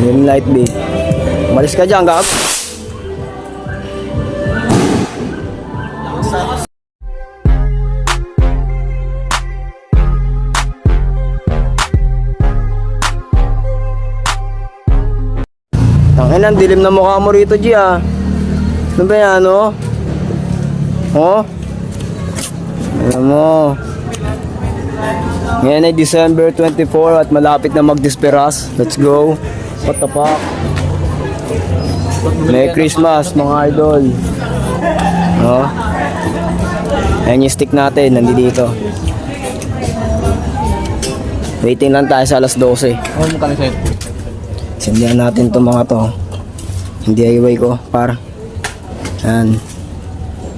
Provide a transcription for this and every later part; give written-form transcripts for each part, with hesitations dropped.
Green light B. Malis ka dyan, gab. Tangin, ang dilim na mukha mo rito, G, ah. Ano ba yan, oh? Oh? Alam mo. Ngayon ay December 24 at malapit na magdisperas. Let's go. What the fuck? Merry Christmas, mga idol. Oh. Ayan yung stick natin, nandito. Waiting lang tayo sa alas 12. Oh, mukha na sa'yo. Sindihan natin itong mga to. Hindi DIY ko, para. Yan.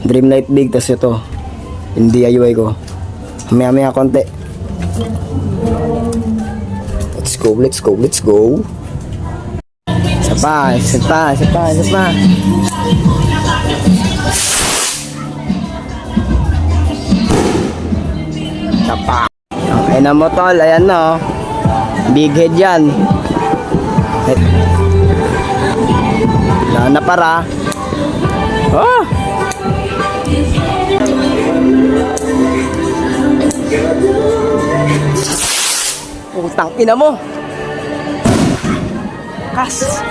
Dreamlight big, tas ito. Hindi DIY ko. Maya konti. Let's go, let's go, let's go. Isa pa. Okay na mo, tol. Ayan na, oh. Big head yan. Wala na para. Oh! Utang ina mo. Kas.